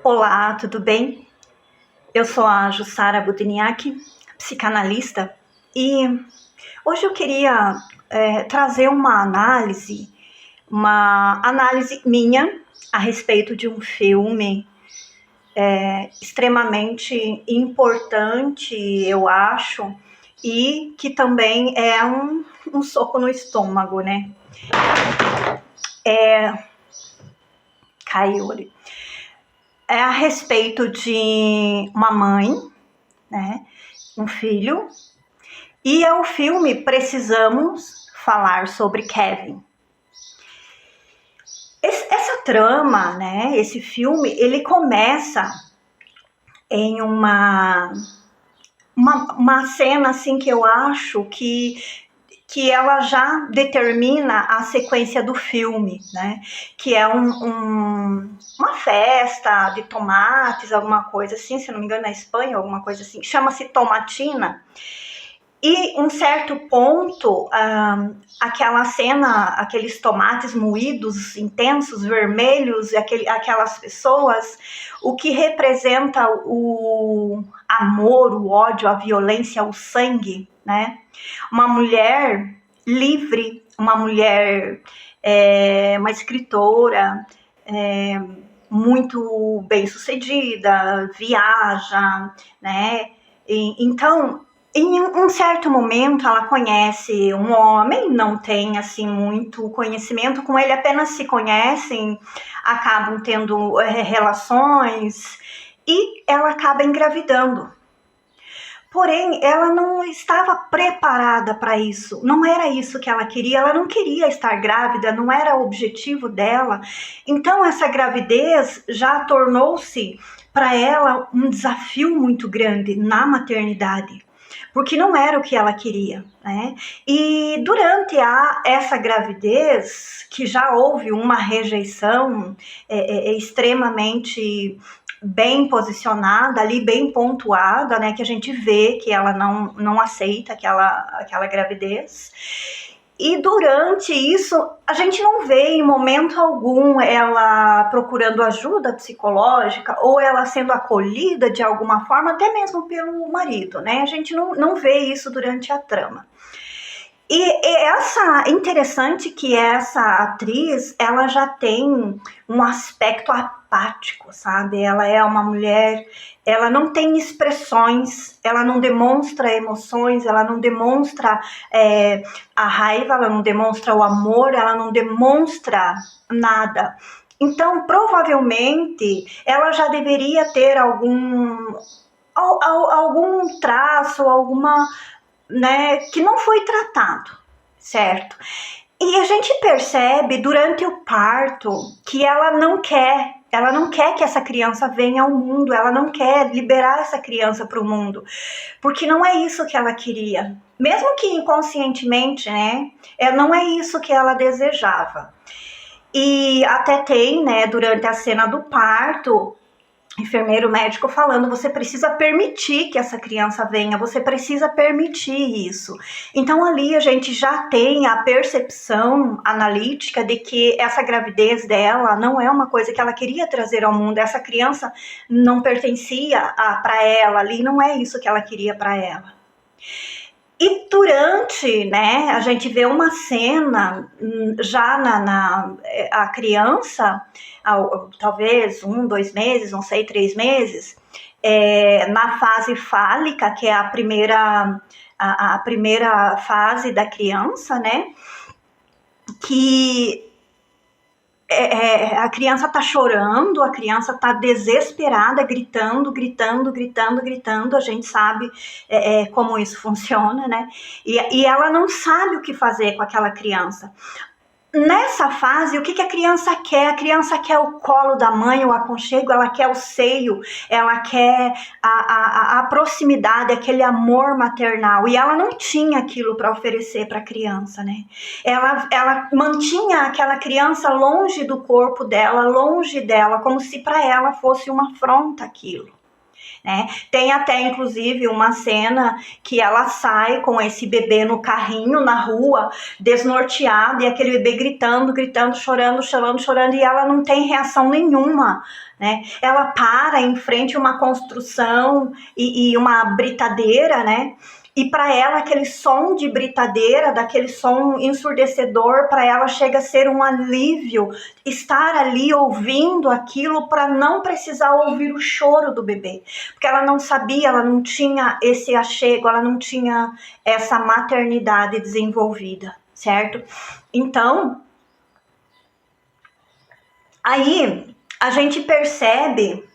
Olá, tudo bem? Eu sou a Jussara Budniak, psicanalista, e hoje eu queria trazer uma análise minha a respeito de um filme extremamente importante, eu acho, e que também é um soco no estômago, né? Caiu ali. É a respeito de uma mãe, né? Um filho. E é o filme Precisamos Falar sobre Kevin. Essa trama, né, esse filme, ele começa em uma cena assim que eu acho que ela já determina a sequência do filme, né? Que é uma festa de tomates, alguma coisa assim, se não me engano, na Espanha, alguma coisa assim, chama-se Tomatina. E em um certo ponto, aquela cena, aqueles tomates moídos, intensos, vermelhos, aquelas pessoas, o que representa o amor, o ódio, a violência, o sangue, né? Uma mulher livre, uma mulher, uma escritora, muito bem sucedida, viaja, né? Então, em um certo momento, ela conhece um homem, não tem assim muito conhecimento com ele, apenas se conhecem, acabam tendo relações e ela acaba engravidando. Porém, ela não estava preparada para isso, não era isso que ela queria, ela não queria estar grávida, não era o objetivo dela. Então, essa gravidez já tornou-se para ela um desafio muito grande na maternidade, porque não era o que ela queria, né? E durante essa gravidez, que já houve uma rejeição extremamente bem posicionada, ali bem pontuada, né, que a gente vê que ela não aceita aquela gravidez. E durante isso, a gente não vê em momento algum ela procurando ajuda psicológica ou ela sendo acolhida de alguma forma, até mesmo pelo marido, né? A gente não vê isso durante a trama. E interessante que essa atriz, ela já tem um aspecto apático, sabe? Ela é uma mulher, ela não tem expressões, ela não demonstra emoções, ela não demonstra a raiva, ela não demonstra o amor, ela não demonstra nada. Então, provavelmente, ela já deveria ter algum traço, alguma, né, que não foi tratado, certo? E a gente percebe durante o parto que ela não quer que essa criança venha ao mundo, ela não quer liberar essa criança para o mundo, porque não é isso que ela queria, mesmo que inconscientemente, né? Não é isso que ela desejava. E até tem, né, durante a cena do parto, enfermeiro médico falando, você precisa permitir que essa criança venha, você precisa permitir isso. Então ali a gente já tem a percepção analítica de que essa gravidez dela não é uma coisa que ela queria trazer ao mundo, essa criança não pertencia para ela, ali não é isso que ela queria para ela. E durante, né, a gente vê uma cena já a criança, talvez 1, 2 meses, não sei, 3 meses, na fase fálica, que é a primeira fase da criança, né, que a criança tá chorando, a criança tá desesperada, gritando, a gente sabe como isso funciona, né? E ela não sabe o que fazer com aquela criança. Nessa fase, o que a criança quer? A criança quer o colo da mãe, o aconchego, ela quer o seio, ela quer a proximidade, aquele amor maternal. E ela não tinha aquilo para oferecer para a criança, né? Ela mantinha aquela criança longe do corpo dela, longe dela, como se para ela fosse uma afronta aquilo. né? Tem até, inclusive, uma cena que ela sai com esse bebê no carrinho, na rua, desnorteado, e aquele bebê gritando, gritando, chorando, chorando, chorando, e ela não tem reação nenhuma, né? Ela para em frente a uma construção e uma britadeira, né? E para ela, aquele som de britadeira, daquele som ensurdecedor, para ela chega a ser um alívio estar ali ouvindo aquilo para não precisar ouvir o choro do bebê. Porque ela não sabia, ela não tinha esse achego, ela não tinha essa maternidade desenvolvida, certo? Então, aí a gente percebe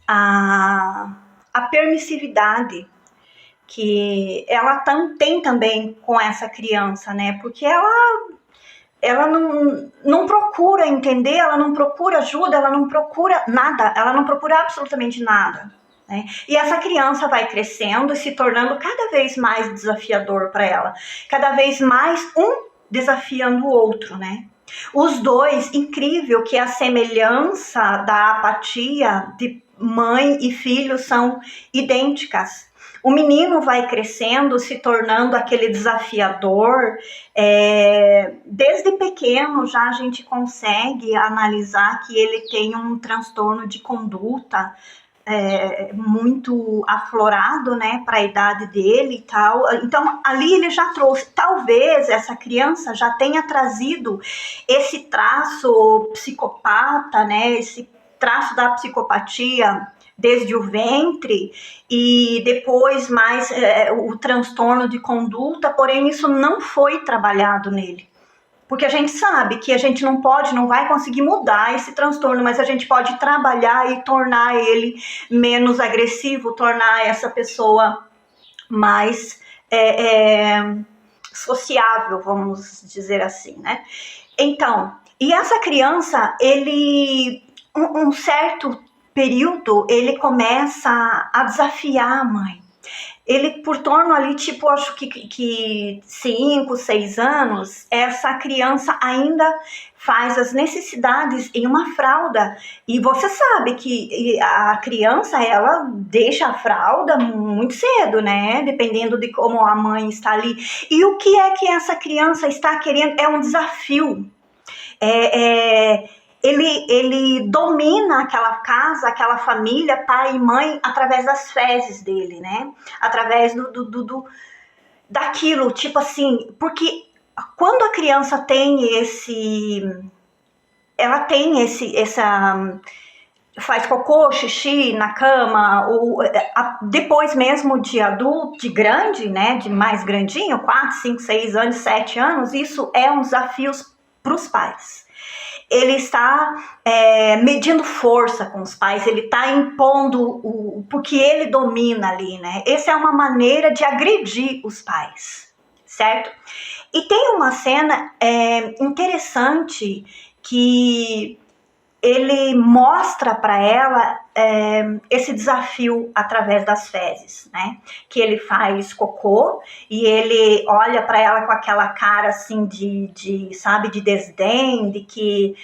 a permissividade que ela tem também com essa criança, né? Porque ela não procura entender, ela não procura ajuda, ela não procura nada, ela não procura absolutamente nada, né? E essa criança vai crescendo e se tornando cada vez mais desafiador para ela, cada vez mais um desafiando o outro, né? Os dois, incrível que a semelhança da apatia de mãe e filho são idênticas. O menino vai crescendo, se tornando aquele desafiador. Desde pequeno já a gente consegue analisar que ele tem um transtorno de conduta muito aflorado, né, para a idade dele e tal. Então, ali ele já trouxe, talvez essa criança já tenha trazido esse traço psicopata, né, esse traço da psicopatia desde o ventre e depois mais o transtorno de conduta, porém isso não foi trabalhado nele. Porque a gente sabe que a gente não vai conseguir mudar esse transtorno, mas a gente pode trabalhar e tornar ele menos agressivo, tornar essa pessoa mais sociável, vamos dizer assim, né? Então, e essa criança, um certo período, ele começa a desafiar a mãe. Ele, por torno ali, tipo, acho que 5, 6 anos, essa criança ainda faz as necessidades em uma fralda. E você sabe que a criança, ela deixa a fralda muito cedo, né? Dependendo de como a mãe está ali. E o que é que essa criança está querendo? É um desafio. Ele domina aquela casa, aquela família, pai e mãe, através das fezes dele, né? Através daquilo, tipo assim, porque quando a criança tem faz cocô, xixi na cama, ou depois mesmo de adulto, de grande, né? De mais grandinho, 4, 5, 6 anos, 7 anos, isso é um desafio para os pais. Ele está medindo força com os pais, ele está impondo porque ele domina ali, né? Essa é uma maneira de agredir os pais, certo? E tem uma cena interessante que ele mostra para ela esse desafio através das fezes, né? Que ele faz cocô e ele olha para ela com aquela cara assim sabe, de desdém, de que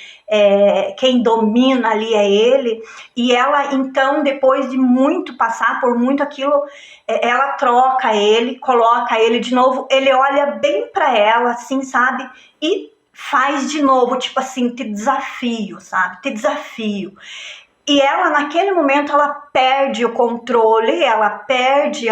quem domina ali é ele. E ela, então, depois de muito passar por muito aquilo, ela troca ele, coloca ele de novo, ele olha bem para ela, assim, sabe? E faz de novo, tipo assim, te desafio, sabe? Te desafio. E ela, naquele momento, ela perde o controle, ela perde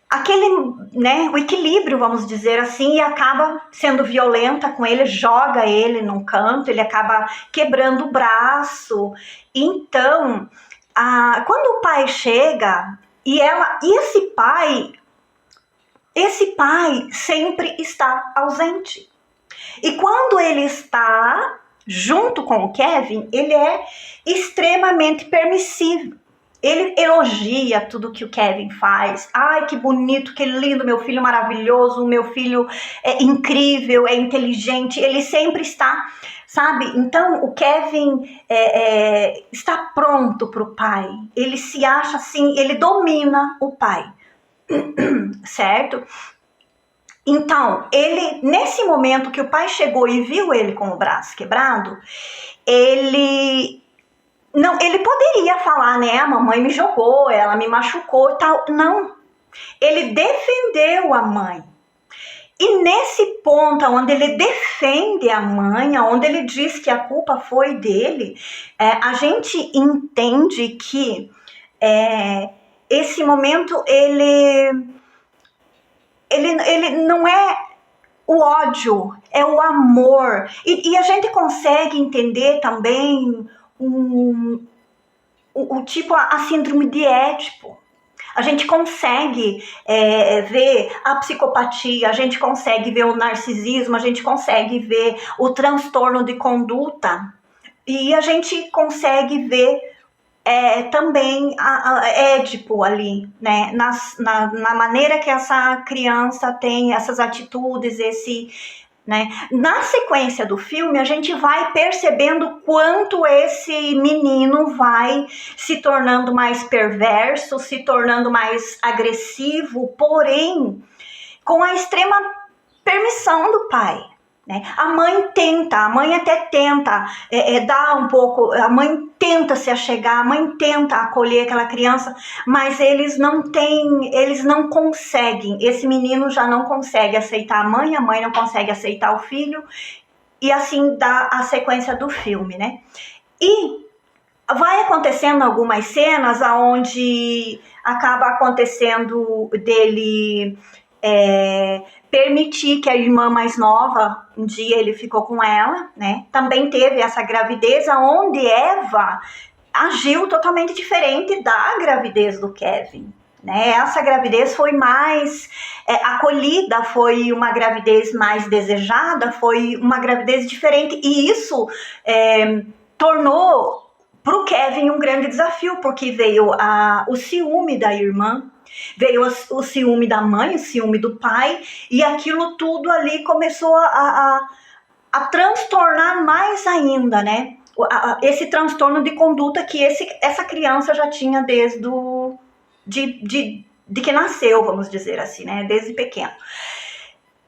aquele, né, o equilíbrio, vamos dizer assim, e acaba sendo violenta com ele, joga ele num canto, ele acaba quebrando o braço. Então, quando o pai chega, e esse pai sempre está ausente. E quando ele está junto com o Kevin, ele é extremamente permissivo. Ele elogia tudo que o Kevin faz. Ai, que bonito, que lindo, meu filho maravilhoso, meu filho é incrível, é inteligente. Ele sempre está, sabe? Então, o Kevin está pronto para o pai. Ele se acha assim, ele domina o pai. Certo? Então, nesse momento que o pai chegou e viu ele com o braço quebrado, ele Não, ele poderia falar, né? A mamãe me jogou, ela me machucou e tal. Não. Ele defendeu a mãe. E nesse ponto onde ele defende a mãe, onde ele diz que a culpa foi dele, a gente entende que esse momento ele não é o ódio, é o amor. E a gente consegue entender também o tipo, a síndrome de Édipo. A gente consegue ver a psicopatia, a gente consegue ver o narcisismo, a gente consegue ver o transtorno de conduta e a gente consegue ver também a Édipo ali, né? Na maneira que essa criança tem essas atitudes, né? Na sequência do filme, a gente vai percebendo quanto esse menino vai se tornando mais perverso, se tornando mais agressivo, porém, com a extrema permissão do pai. Né? A mãe até tenta dar um pouco, a mãe tenta se achegar, a mãe tenta acolher aquela criança, mas eles não conseguem, esse menino já não consegue aceitar a mãe não consegue aceitar o filho, e assim dá a sequência do filme, né? E vai acontecendo algumas cenas onde acaba acontecendo dele permitir que a irmã mais nova, um dia ele ficou com ela, né? Também teve essa gravidez onde Eva agiu totalmente diferente da gravidez do Kevin. Né? Essa gravidez foi mais acolhida, foi uma gravidez mais desejada, foi uma gravidez diferente, e isso tornou para o Kevin um grande desafio, porque veio o ciúme da irmã, veio o ciúme da mãe, o ciúme do pai, e aquilo tudo ali começou a transtornar mais ainda, né? Esse transtorno de conduta que essa criança já tinha desde de que nasceu, vamos dizer assim, né? Desde pequeno.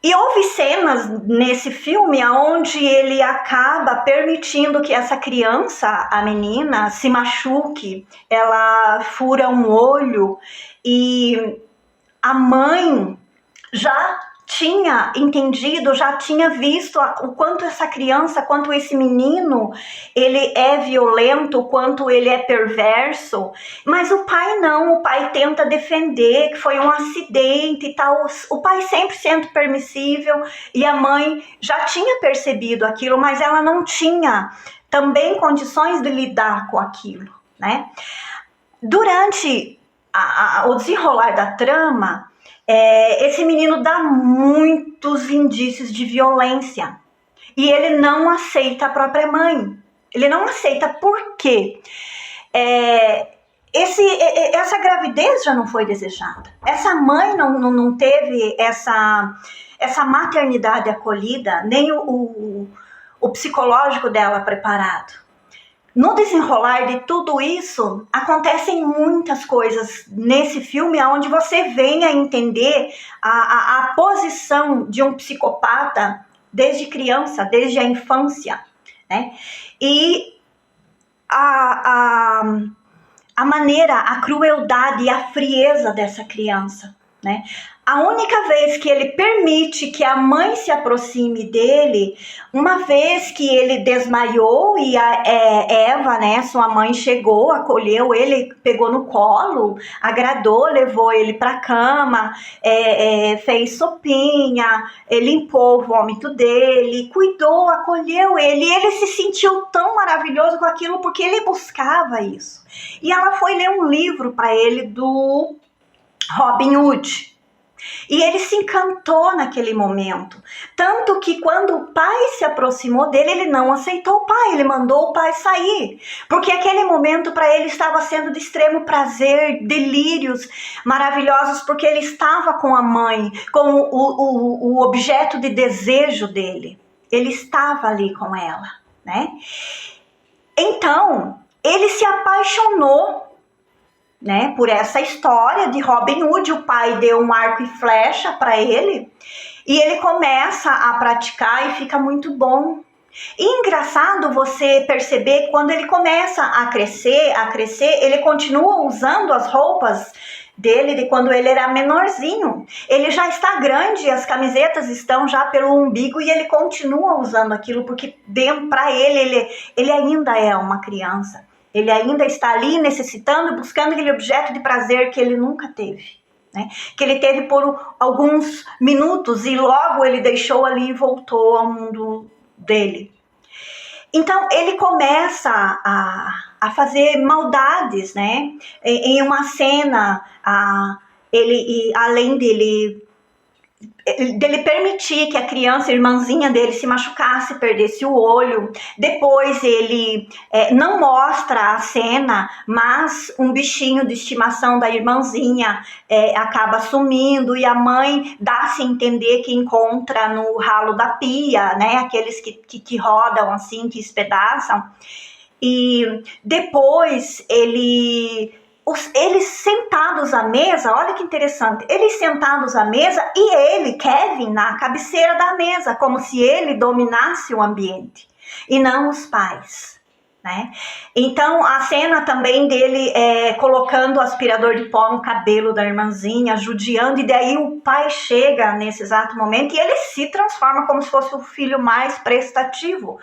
E houve cenas nesse filme onde ele acaba permitindo que essa criança, a menina, se machuque, ela fura um olho, e a mãe já tinha entendido, já tinha visto o quanto essa criança, quanto esse menino, ele é violento, o quanto ele é perverso, mas o pai não, o pai tenta defender que foi um acidente e tal, o pai sempre sendo permissível, e a mãe já tinha percebido aquilo, mas ela não tinha também condições de lidar com aquilo, né? Durante o desenrolar da trama, esse menino dá muitos indícios de violência e ele não aceita a própria mãe. Ele não aceita por quê? Essa gravidez já não foi desejada. Essa mãe não teve essa maternidade acolhida, nem o psicológico dela preparado. No desenrolar de tudo isso, acontecem muitas coisas nesse filme onde você vem a entender a posição de um psicopata desde criança, desde a infância, né? E a maneira, a crueldade e a frieza dessa criança, né? A única vez que ele permite que a mãe se aproxime dele, uma vez que ele desmaiou e a Eva, né, sua mãe, chegou, acolheu ele, pegou no colo, agradou, levou ele para a cama, fez sopinha, limpou o vômito dele, cuidou, acolheu ele, e ele se sentiu tão maravilhoso com aquilo porque ele buscava isso. E ela foi ler um livro para ele do Robin Hood. E ele se encantou naquele momento. Tanto que quando o pai se aproximou dele, ele não aceitou o pai, ele mandou o pai sair. Porque aquele momento para ele estava sendo de extremo prazer, delírios maravilhosos, porque ele estava com a mãe, com o objeto de desejo dele. Ele estava ali com ela, né? Então, ele se apaixonou, né, por essa história de Robin Hood. O pai deu um arco e flecha para ele e ele começa a praticar e fica muito bom. E engraçado você perceber que quando ele começa a crescer, ele continua usando as roupas dele de quando ele era menorzinho. Ele já está grande, as camisetas estão já pelo umbigo e ele continua usando aquilo porque dentro para ele ainda é uma criança. Ele ainda está ali necessitando, buscando aquele objeto de prazer que ele nunca teve, né? Que ele teve por alguns minutos e logo ele deixou ali e voltou ao mundo dele. Então ele começa a fazer maldades, né? Em uma cena, além dele permitir que a criança, a irmãzinha dele, se machucasse, perdesse o olho. Depois ele não mostra a cena, mas um bichinho de estimação da irmãzinha acaba sumindo e a mãe dá-se a entender que encontra no ralo da pia, né? Aqueles que rodam assim, que espedaçam. E depois eles sentados à mesa, olha que interessante, eles sentados à mesa e ele, Kevin, na cabeceira da mesa, como se ele dominasse o ambiente e não os pais, né? Então a cena também dele colocando o aspirador de pó no cabelo da irmãzinha, judiando, e daí o pai chega nesse exato momento e ele se transforma como se fosse o filho mais prestativo.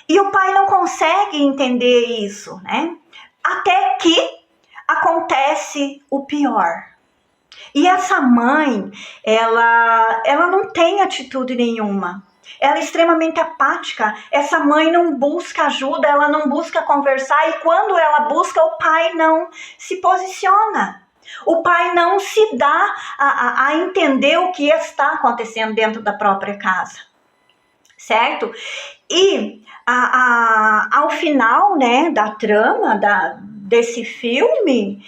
E o pai não consegue entender isso, né? Até que acontece o pior. E essa mãe, ela não tem atitude nenhuma. Ela é extremamente apática. Essa mãe não busca ajuda, ela não busca conversar. E quando ela busca, o pai não se posiciona. O pai não se dá a entender o que está acontecendo dentro da própria casa. Certo? E ao final, né, da trama desse filme,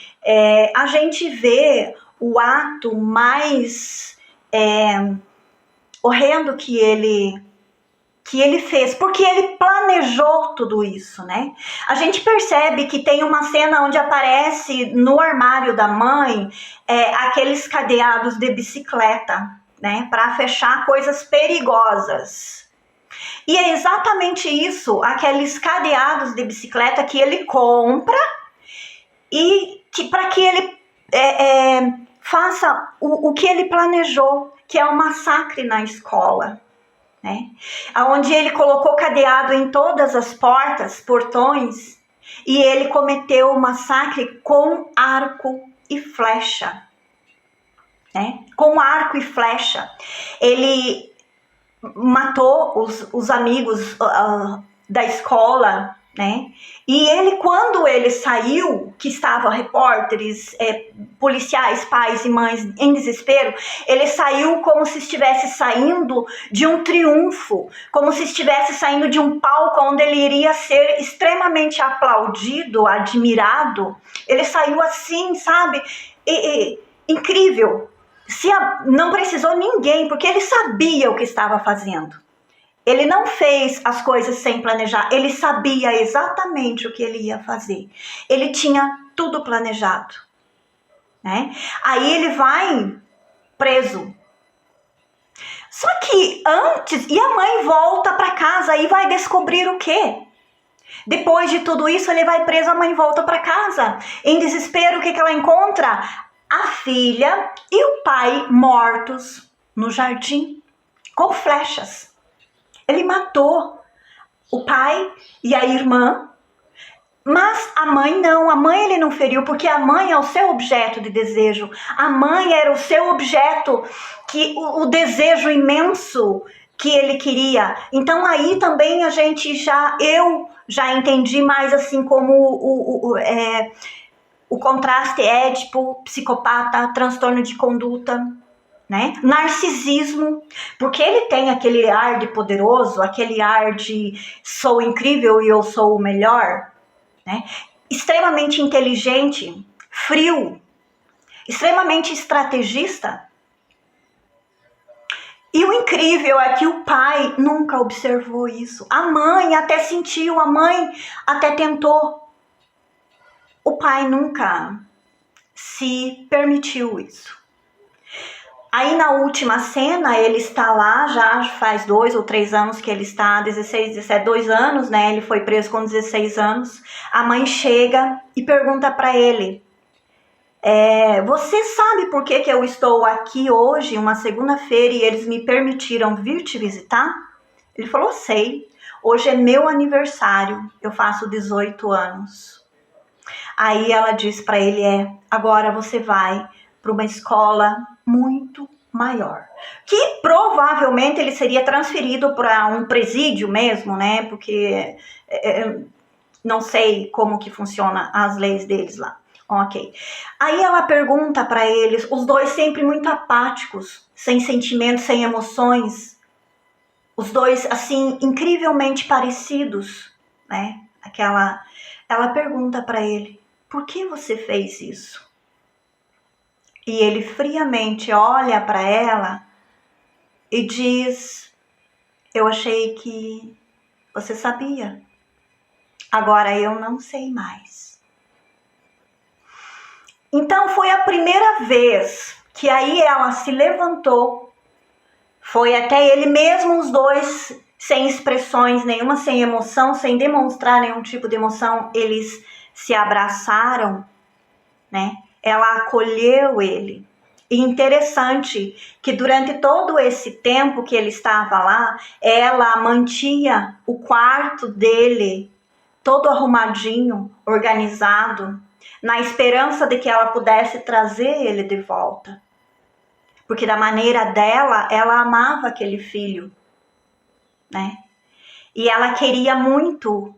a gente vê o ato mais horrendo que ele fez, porque ele planejou tudo isso, né? A gente percebe que tem uma cena onde aparece no armário da mãe aqueles cadeados de bicicleta, né, para fechar coisas perigosas. E é exatamente isso, aqueles cadeados de bicicleta que ele compra e para que ele faça o que ele planejou, que é um massacre na escola, né? Onde ele colocou cadeado em todas as portas, portões, e ele cometeu o massacre com arco e flecha, né? Com arco e flecha. Ele matou os amigos da escola, né? E ele, quando ele saiu, que estavam repórteres, policiais, pais e mães em desespero, ele saiu como se estivesse saindo de um triunfo, como se estivesse saindo de um palco onde ele iria ser extremamente aplaudido, admirado. Ele saiu assim, sabe? Incrível. Não precisou ninguém, porque ele sabia o que estava fazendo. Ele não fez as coisas sem planejar, ele sabia exatamente o que ele ia fazer. Ele tinha tudo planejado, né? Aí ele vai preso. Só que antes, e a mãe volta para casa e vai descobrir o quê? Depois de tudo isso, ele vai preso, a mãe volta para casa. Em desespero, o que ela encontra? A filha e o pai mortos no jardim, com flechas. Ele matou o pai e a irmã, mas a mãe não. A mãe ele não feriu, porque a mãe é o seu objeto de desejo. A mãe era o seu objeto, o desejo imenso que ele queria. Então aí também eu já entendi mais assim como o contraste édipo, psicopata, transtorno de conduta, né? Narcisismo, porque ele tem aquele ar de poderoso, aquele ar de sou incrível e eu sou o melhor, né? Extremamente inteligente, frio, extremamente estrategista. E o incrível é que o pai nunca observou isso. A mãe até sentiu, a mãe até tentou. O pai nunca se permitiu isso. Aí na última cena, ele está lá, já faz 2 ou 3 anos que ele está, 16, 17, 2 anos, né? Ele foi preso com 16 anos. A mãe chega e pergunta para ele, você sabe por que eu estou aqui hoje, uma segunda-feira, e eles me permitiram vir te visitar? Ele falou, sei, hoje é meu aniversário, eu faço 18 anos. Aí ela diz para ele, agora você vai para uma escola muito maior. Que provavelmente ele seria transferido para um presídio mesmo, né? Porque não sei como que funciona as leis deles lá. Ok. Aí ela pergunta para eles, os dois sempre muito apáticos, sem sentimentos, sem emoções. Os dois, assim, incrivelmente parecidos, né? Ela pergunta para ele, por que você fez isso? E ele friamente olha para ela e diz, eu achei que você sabia. Agora eu não sei mais. Então foi a primeira vez que aí ela se levantou, foi até ele mesmo, os dois sem expressões nenhuma, sem emoção, sem demonstrar nenhum tipo de emoção, eles se abraçaram, né? Ela acolheu ele. E interessante que durante todo esse tempo que ele estava lá, ela mantinha o quarto dele todo arrumadinho, organizado, na esperança de que ela pudesse trazer ele de volta. Porque da maneira dela, ela amava aquele filho, né? E ela queria muito,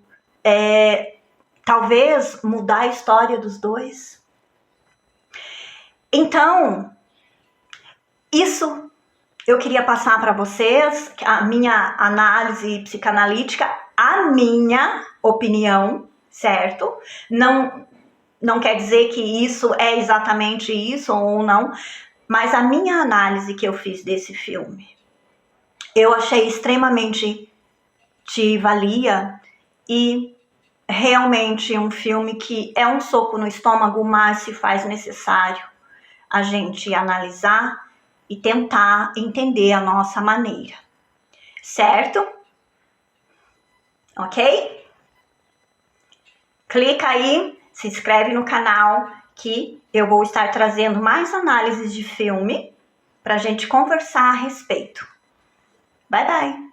talvez, mudar a história dos dois. Então, isso eu queria passar para vocês, a minha análise psicanalítica, a minha opinião, certo? Não quer dizer que isso é exatamente isso ou não, mas a minha análise que eu fiz desse filme, eu achei extremamente de valia e realmente um filme que é um soco no estômago, mas se faz necessário a gente analisar e tentar entender a nossa maneira, certo? Ok? Clica aí, se inscreve no canal que eu vou estar trazendo mais análises de filme para a gente conversar a respeito. Bye, bye!